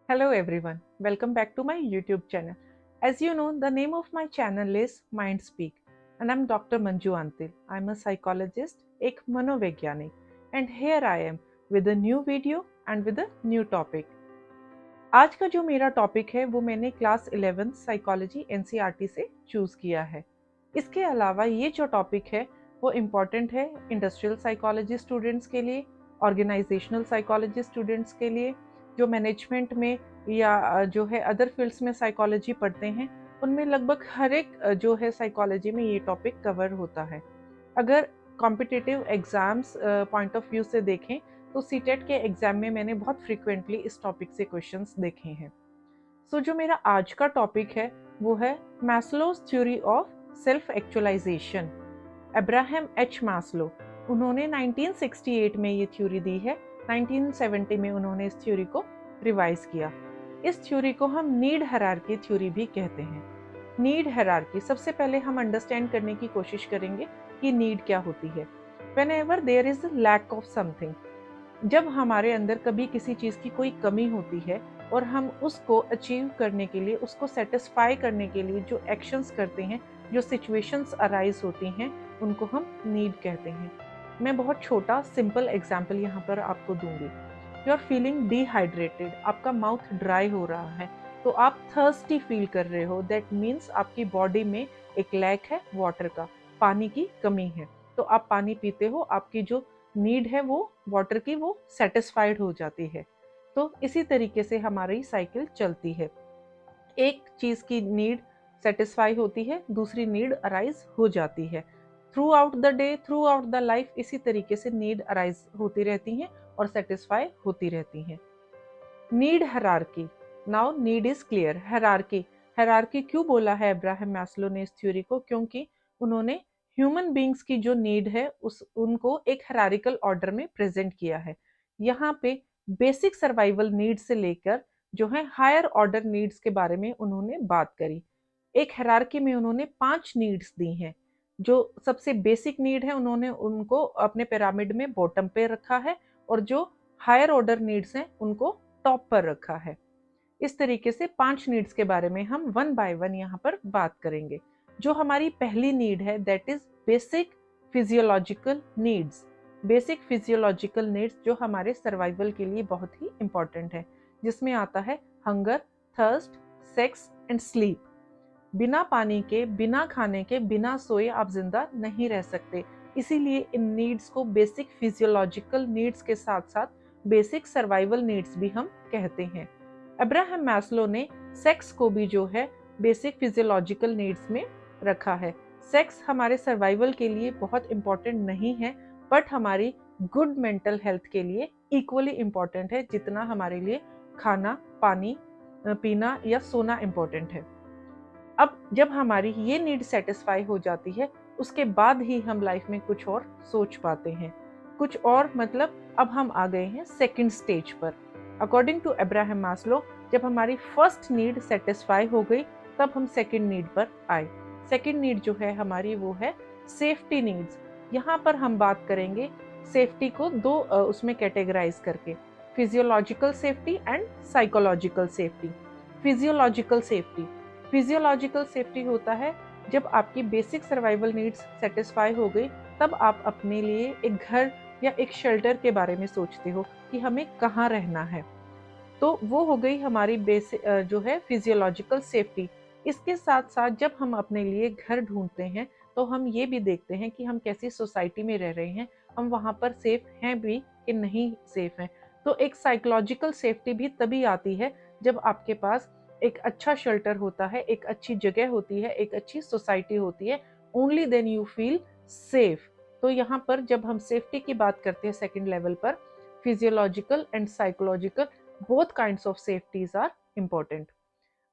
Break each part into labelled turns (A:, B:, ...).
A: Hello everyone, welcome back to my YouTube channel. As you know, the name of my channel is Mind Speak and I'm Dr. Manju Antil. I'm a psychologist, एक मनोवैज्ञानिक, and here I am with a new video and with a new topic. आज का जो मेरा topic है वो मैंने class 11 psychology NCERT से चूज़ किया है। इसके अलावा ये जो टॉपिक है वो इम्पॉर्टेंट है इंडस्ट्रियल साइकोलॉजी स्टूडेंट्स के लिए, ऑर्गेनाइजेशनल साइकोलॉजी स्टूडेंट्स के लिए, जो मैनेजमेंट में या जो है अदर फील्ड्स में साइकोलॉजी पढ़ते हैं, उनमें लगभग हर एक जो है साइकोलॉजी में ये टॉपिक कवर होता है। अगर competitive exams point of view से देखें तो सीटेट के एग्ज़ाम में मैंने बहुत फ्रिक्वेंटली इस टॉपिक से क्वेश्चंस देखे हैं। सो जो मेरा आज का टॉपिक है वो है Maslow's theory of self actualization. Abraham H Maslow, उन्होंने 1968 में ये थ्योरी दी है। 1970 में उन्होंने इस थ्योरी को रिवाइज किया। इस थ्योरी को हम नीड हायरार्की थ्योरी भी कहते हैं। नीड हायरार्की, सबसे पहले हम अंडरस्टैंड करने की कोशिश करेंगे कि नीड क्या होती है। Whenever there is lack of something, जब हमारे अंदर कभी किसी चीज़ की कोई कमी होती है और हम उसको अचीव करने के लिए, उसको सेटिस्फाई करने के लिए जो एक्शंस करते हैं, जो सिचुएशंस अराइज होती हैं, उनको हम नीड कहते हैं। मैं बहुत छोटा सिंपल एग्जांपल यहाँ पर आपको दूंगी। यू आर फीलिंग डिहाइड्रेटेड, आपका माउथ ड्राई हो रहा है, तो आप थर्स्टी फील कर रहे हो। दैट मीन्स आपकी बॉडी में एक लैक है वाटर का, पानी की कमी है। तो आप पानी पीते हो, आपकी जो नीड है वो वाटर की वो सेटिस्फाइड हो जाती है। तो इसी तरीके से हमारी साइकिल चलती है। एक चीज़ की नीड सेटिस्फाई होती है, दूसरी नीड अराइज हो जाती है। Through out the day, through out the life इसी तरीके से नीड अराइज होती रहती हैं और सेटिस्फाई होती रहती हैं। Need hierarchy, now need is clear. Hierarchy, hierarchy क्यों बोला है अब्राहम मैस्लो ने इस थ्योरी को? क्योंकि उन्होंने ह्यूमन बींग्स की जो नीड है उनको एक हायरार्किकल ऑर्डर में प्रेजेंट किया है। यहाँ पे बेसिक सर्वाइवल नीड से लेकर जो है हायर ऑर्डर नीड्स के बारे में उन्होंने बात करी। एक हायरार्की में उन्होंने 5 नीड्स दी हैं। जो सबसे बेसिक नीड है उन्होंने उनको अपने पिरामिड में बॉटम पे रखा है और जो हायर ऑर्डर नीड्स हैं उनको टॉप पर रखा है। इस तरीके से 5 नीड्स के बारे में हम वन बाय वन यहाँ पर बात करेंगे। जो हमारी पहली नीड है that is basic physiological needs. Basic physiological needs जो हमारे सर्वाइवल के लिए बहुत ही इंपॉर्टेंट है, जिसमें आता है hunger, thirst, sex and sleep. बिना पानी के, बिना खाने के, बिना सोए आप जिंदा नहीं रह सकते। इसीलिए इन नीड्स को बेसिक फिजियोलॉजिकल नीड्स के साथ साथ बेसिक सर्वाइवल नीड्स भी हम कहते हैं। अब्राहम मैस्लो ने सेक्स को भी जो है बेसिक फिजियोलॉजिकल नीड्स में रखा है। सेक्स हमारे सर्वाइवल के लिए बहुत इंपॉर्टेंट नहीं है, बट हमारी गुड मेंटल हेल्थ के लिए इक्वली इंपॉर्टेंट है जितना हमारे लिए खाना, पानी पीना या सोना इंपॉर्टेंट है। अब जब हमारी ये नीड सेटिस्फाई हो जाती है, उसके बाद ही हम लाइफ में कुछ और सोच पाते हैं। कुछ और मतलब अब हम आ गए हैं सेकंड स्टेज पर। अकॉर्डिंग टू अब्राहम मास्लो, जब हमारी फर्स्ट नीड सेटिस्फाई हो गई तब हम सेकंड नीड पर आए। सेकंड नीड जो है हमारी वो है सेफ्टी नीड्स। यहाँ पर हम बात करेंगे सेफ्टी को दो उसमें कैटेगराइज करके, physiological safety and psychological safety. Physiological safety, physiological safety होता है जब आपकी बेसिक सर्वाइवल नीड्स सेटिस्फाई हो गई, तब आप अपने लिए एक घर या एक शेल्टर के बारे में सोचते हो कि हमें कहाँ रहना है। तो वो हो गई हमारी बेसिक जो है फिजियोलॉजिकल सेफ्टी। इसके साथ साथ जब हम अपने लिए घर ढूंढते हैं तो हम ये भी देखते हैं कि हम कैसी सोसाइटी में रह रहे हैं, हम वहाँ पर सेफ हैं भी कि नहीं सेफ हैं। तो एक साइकोलॉजिकल सेफ्टी भी तभी आती है जब आपके पास एक अच्छा शेल्टर होता है, एक अच्छी जगह होती है, एक अच्छी सोसाइटी होती है। Only then you feel safe. तो यहाँ पर जब हम सेफ्टी की बात करते हैं सेकंड लेवल पर, physiological and psychological both kinds of safeties are important.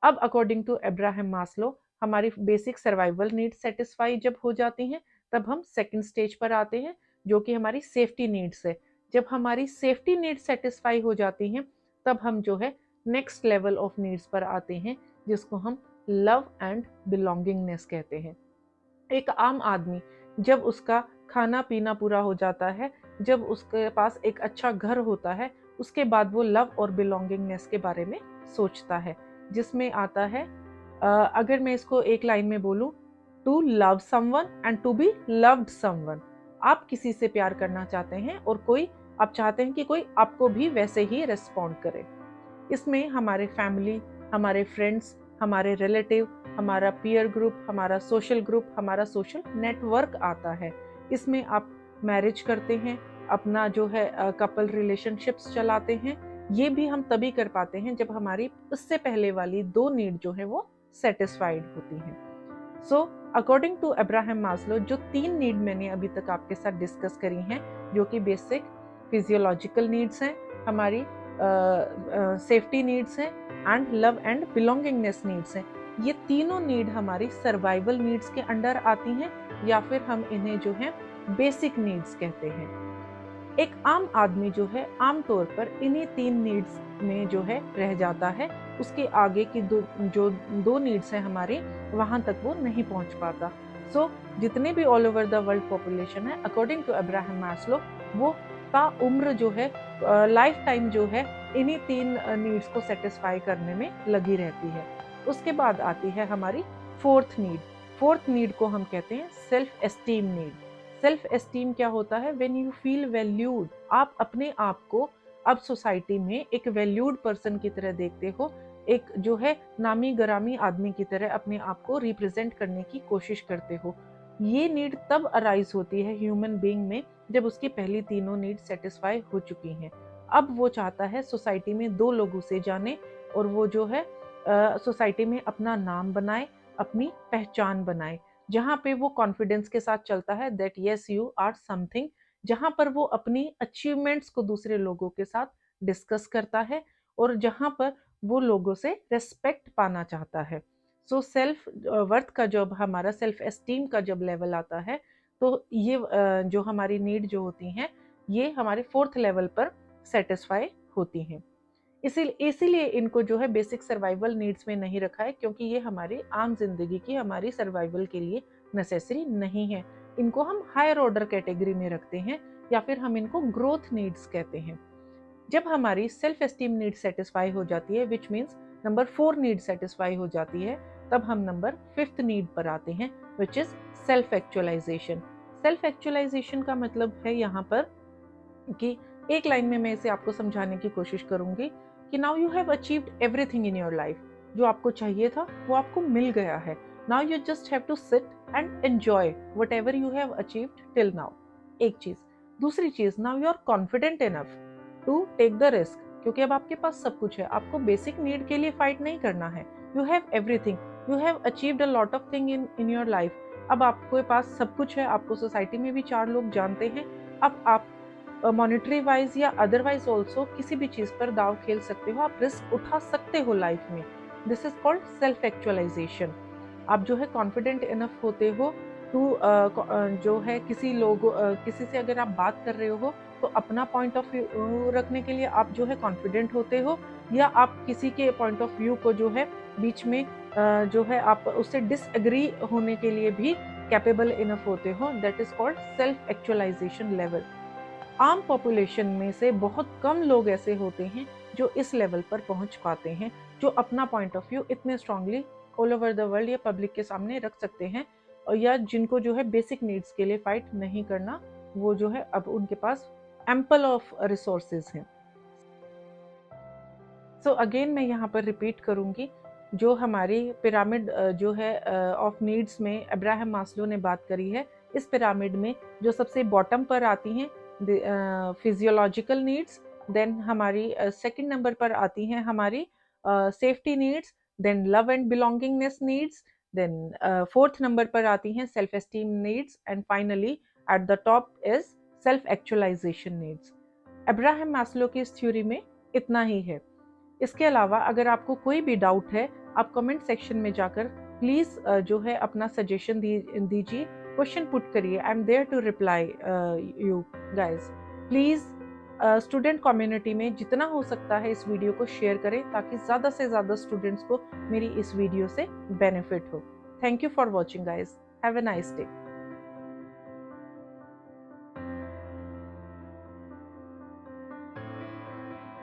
A: अब अकॉर्डिंग टू अब्राहम मास्लो, हमारी बेसिक सर्वाइवल नीड सेटिस्फाई जब हो जाती हैं तब हम सेकंड स्टेज पर आते हैं जो कि हमारी सेफ्टी नीड्स है। जब हमारी सेफ्टी नीड सेटिस्फाई हो जाती हैं तब हम जो है नेक्स्ट लेवल ऑफ नीड्स पर आते हैं जिसको हम लव एंड बिलोंगिंगनेस कहते हैं। एक आम आदमी जब उसका खाना पीना पूरा हो जाता है, जब उसके पास एक अच्छा घर होता है, उसके बाद वो लव और बिलोंगिंगनेस के बारे में सोचता है, जिसमें आता है अगर मैं इसको एक लाइन में बोलूं, to love someone and to be loved someone. आप किसी से प्यार करना चाहते हैं और कोई आप चाहते हैं कि कोई आपको भी वैसे ही रिस्पॉन्ड करे। इसमें हमारे फैमिली, हमारे फ्रेंड्स, हमारे रिलेटिव, हमारा पीयर ग्रुप, हमारा सोशल नेटवर्क आता है। इसमें आप मैरिज करते हैं, अपना जो है कपल रिलेशनशिप्स चलाते हैं। ये भी हम तभी कर पाते हैं जब हमारी उससे पहले वाली 2 नीड जो है वो सेटिस्फाइड होती हैं। So according to Abraham Maslow, जो 3 नीड मैंने अभी तक आपके साथ डिस्कस करी हैं, जो कि बेसिक फिजियोलॉजिकल नीड्स हैं, हमारी सेफ्टी नीड्स हैं and love and belongingness needs हैं। ये तीनों नीड हमारी सर्वाइवल नीड्स के अंडर आती हैं, या फिर हम इन्हें जो है बेसिक नीड्स कहते हैं। एक आम आदमी जो है आमतौर पर इन्हीं 3 नीड्स में जो है रह जाता है। उसके आगे की जो दो नीड्स हैं हमारी, वहां तक वो नहीं पहुंच पाता। सो जितने भी all over the world population है, अकॉर्डिंग टू अब्राहम मास्लो, वो का उम्र जो है लाइफ टाइम जो है इन्हीं 3 नीड्स को सेटिस्फाई करने में लगी रहती है। उसके बाद आती है हमारी फोर्थ नीड को हम कहते हैं self esteem need. Self esteem क्या होता है? व्हेन यू फील वैल्यूड, आप अपने आप को अब सोसाइटी में एक वैल्यूड पर्सन की तरह देखते हो, एक जो है नामी गरामी आदमी की तरह अपने आप को रिप्रेजेंट करने की कोशिश करते हो। ये नीड तब अराइज होती है ह्यूमन बीइंग में जब उसकी पहली तीनों नीड सेटिस्फाई हो चुकी हैं। अब वो चाहता है सोसाइटी में 2 लोगों से जाने, और वो जो है सोसाइटी में अपना नाम बनाए, अपनी पहचान बनाए, जहाँ पे वो कॉन्फिडेंस के साथ चलता है that yes you are something, जहाँ पर वो अपनी अचीवमेंट्स को दूसरे लोगों के साथ डिस्कस करता है, और जहाँ पर वो लोगों से रेस्पेक्ट पाना चाहता है। सो सेल्फ वर्थ का जब हमारा सेल्फ एस्टीम का जब लेवल आता है, तो ये जो हमारी नीड जो होती हैं, ये हमारे 4th लेवल पर सेटिस्फाई होती हैं। इसीलिए इनको जो है बेसिक सर्वाइवल नीड्स में नहीं रखा है, क्योंकि ये हमारी आम जिंदगी की हमारी सर्वाइवल के लिए नेसेसरी नहीं है। इनको हम हायर ऑर्डर कैटेगरी में रखते हैं, या फिर हम इनको ग्रोथ नीड्स कहते हैं। जब हमारी सेल्फ एस्टीम नीड सेटिस्फाई हो जाती है, which means number 4 need satisfy हो जाती है, तब हम नंबर 5th नीड पर आते हैं, which is self actualization. Self actualization का मतलब है यहाँ पर कि एक लाइन में मैं इसे आपको समझाने की कोशिश करूंगी कि now you have achieved everything in your life. जो आपको चाहिए था वो आपको मिल गया है। Now you just have to sit and enjoy whatever you have achieved till now. एक चीज। दूसरी चीज, now you are confident enough to take the risk, क्योंकि अब आपके पास सब कुछ है, आपको बेसिक नीड के लिए फाइट नहीं करना है। You have everything, you have achieved a lot of thing in your life. अब आपके पास सब कुछ है, आपको सोसाइटी में भी 4 लोग जानते हैं। अब आप मॉनिटरी वाइज या अदरवाइज ऑल्सो किसी भी चीज पर दाव खेल सकते हो, आप रिस्क उठा सकते हो लाइफ में। This is called self actualization. आप जो है कॉन्फिडेंट इनफ होते हो टू जो है किसी से अगर आप बात कर रहे हो, तो अपना पॉइंट ऑफ व्यू रखने के लिए आप जो है कॉन्फिडेंट होते हो, या आप किसी के पॉइंट ऑफ व्यू को जो है बीच में जो है आप उससे डिसएग्री होने के लिए भी कैपेबल इनफ होते हो। That is called self actualization level. आम पॉपुलेशन में से बहुत कम लोग ऐसे होते हैं जो इस लेवल पर पहुंच पाते हैं, जो अपना पॉइंट ऑफ व्यू इतने strongly all over the world या पब्लिक के सामने रख सकते हैं, और या जिनको जो है बेसिक नीड्स के लिए फाइट नहीं करना, वो जो है अब उनके पास एम्पल ऑफ रिसोर्सेज हैं। सो अगेन मैं यहाँ पर रिपीट करूंगी, जो हमारी पिरामिड जो है ऑफ नीड्स में अब्राहम मास्लो ने बात करी है, इस पिरामिड में जो सबसे बॉटम पर आती हैं फिजियोलॉजिकल नीड्स, देन हमारी सेकंड नंबर पर आती हैं हमारी safety needs, then love and belongingness needs, then 4th number पर आती हैं self esteem needs, and finally at the top is self actualization needs. Abraham Maslow की इस थ्योरी में इतना ही है। इसके अलावा अगर आपको कोई भी डाउट है, आप कमेंट सेक्शन में जाकर प्लीज जो है अपना सजेशन दीजिए, क्वेश्चन पुट करिए। I am there to reply you guys. Please student community में जितना हो सकता है इस वीडियो को शेयर करें, ताकि ज़्यादा से ज़्यादा स्टूडेंट्स को मेरी इस वीडियो से बेनिफिट हो। Thank you for watching guys. Have a nice day.